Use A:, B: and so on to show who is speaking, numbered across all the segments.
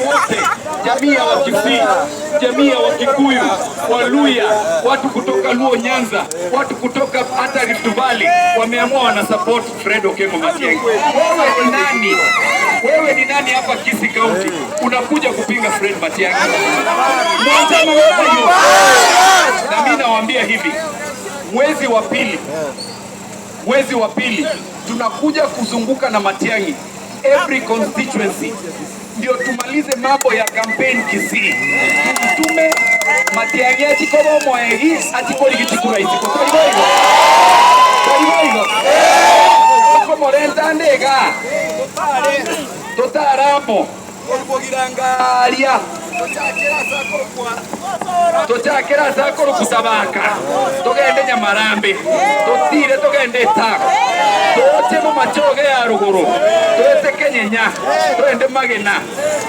A: wote, jamii ya Wakisii, jamii ya Wakikuyu, Waluya, watu kutoka Luo Nyanza, watu kutoka hata Rift Valley wameamua wana support Fred Okengo Matiang'i. Wewe ni nani? Wewe ni nani hapa Kisii County unakuja kupinga Fred Matiang'i? Na mimi nawaambia hivi, mwezi wa pili tunakuja kuzunguka na Matiang'i every constituency, ndio tumalize mambo ya campaign Kisii. Tume Matiang'i atikobo moegi atikori gitikura itiko toiboigo como renta ndega totaramo olbogirangaria tochakera sakoro kutabaka togende Nyamarambe totire togende Tako toche mu machoge ya ruguru toete Kenyenya togende Magena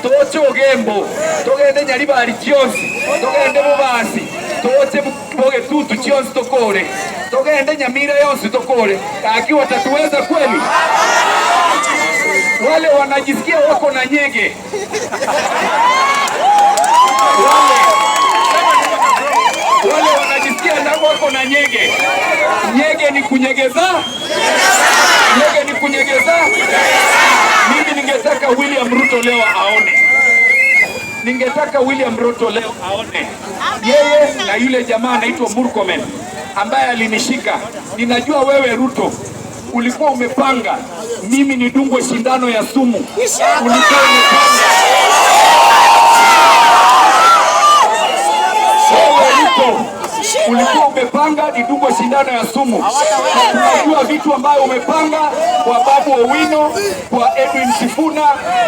A: toche Ogembo togende Nyaribari Kionsi togende Mubasi toche boge tutu Kionsi tokore togende Nyamira yonsi tokore aki watatuweza kweli? Wale wanajisikia wako na nyege wale wanajisikia ndio wako na nyege. Nyege ni kunyegeza, nyege ni kunyegeza. Mimi ningetaka William Ruto leo aone, yeye na yule jamaa anaitwa Murkomen ambaye alinishika. Ninajua wewe Ruto ulikuwa umepanga mimi nidungwe sindano ya sumu, ulikuwa umepanga nidungwe sindano ya sumu. Tunajua vitu ambayo umepanga kwa Babu Owino, kwa Edwin Sifuna,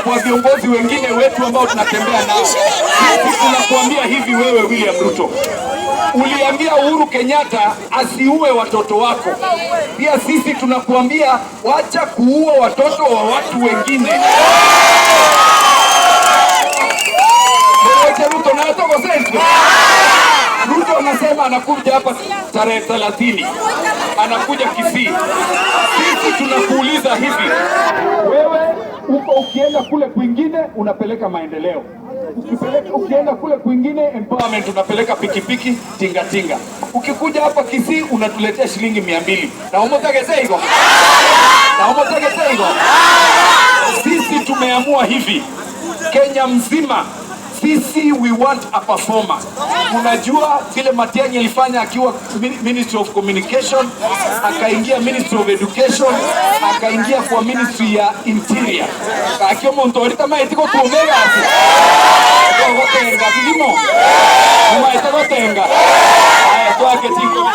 A: kwa viongozi wengine wetu ambao tunatembea nao. Sisi tunakuambia hivi, wewe William Ruto, uliambia Uhuru Kenyatta asiue watoto wako. Pia sisi tunakuambia wacha kuua watoto wa watu wengine. Ruto na togo sense. Ruto anasema anakuja hapa tarehe 30. Anakuja Kisii. Sisi tunakuuliza hivi, wewe uko ukienda kule kwingine unapeleka maendeleo. Ukienda kule kwingine empowerment, unapeleka pikipiki tinga. Ukikuja hapa Kisii unatuletea shilingi 200. Na umotageze higo. Sisi tumeamua hivi, Kenya mzima sisi we want a performer. Unajua vile Matiang'i alifanya akiwa Ministry of Communication, akaingia Ministry of Education, akaingia kwa Ministry ya Interior. Akiwa montorita maitiko tuomega hapo. Gotenga vilimo. Gotenga. Haya toake tingo.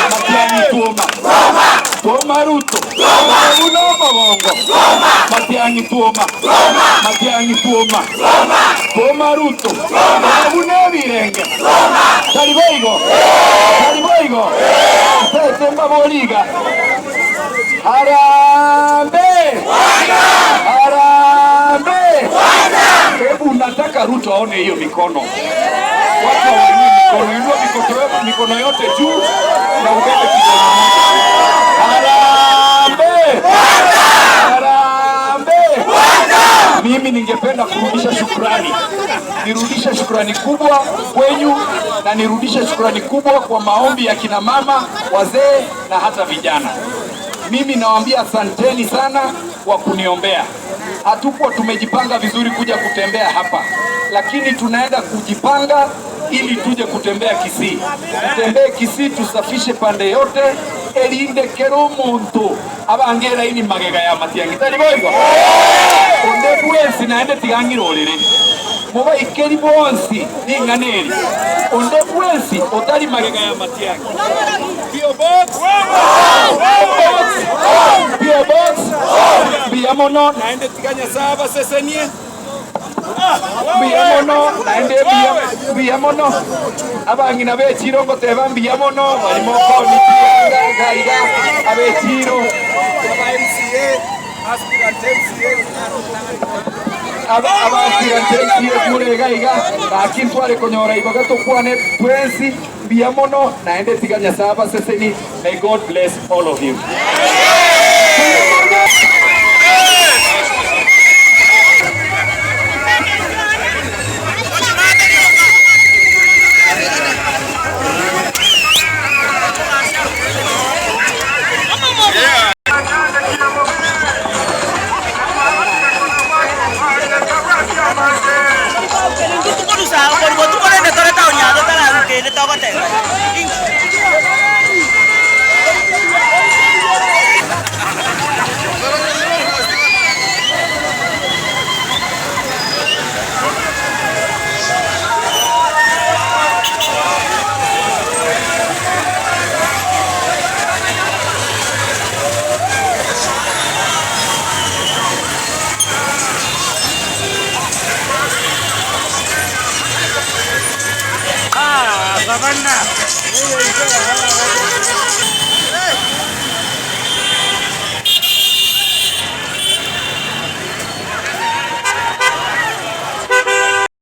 A: Matiang'i tuoma. Toma Ruto. Uno Bongo. Matiang'i tuoma. Toma Ruto. Uno Birenge. Taliboigo. Temba Boliga. Harambe. Hebu nataka Ruto aone hiyo mikono. Watu waone mikono. Inua mikono yote juu na ubebe kijana moja. Harambe. Mimi ningependa kurudisha shukrani. Nirudishe shukrani kubwa kwenyu na nirudishe shukrani kubwa kwa maombi ya kina mama, wazee na hata vijana. Mimi nawaambia asanteni sana kwa kuniombea. Hatukuwa tumejipanga vizuri kuja kutembea hapa, lakini tunaenda kujipanga ili tuje kutembea Kisii. Tutembee Kisii, tusafishe pande yote, elinde kero muntu abangera ini magega ya Matiang'i. Taliboigo. Onde bwensi naende tigangirorere. Muba ikeri bonsi ninganeri. Onde bwensi otali magega ya Matiang'i. Pio box. Biamono naende tiganya saba sesenie. Biamono abangina bechiro ngo teba biamono barimo ko nitanga gaiga abechiro MCA aspirant MCA kure gaiga lakini twale konyora ibaga tukwane twensi biamono naende tiganya saba seseni. May God bless all of you.
B: Gavana.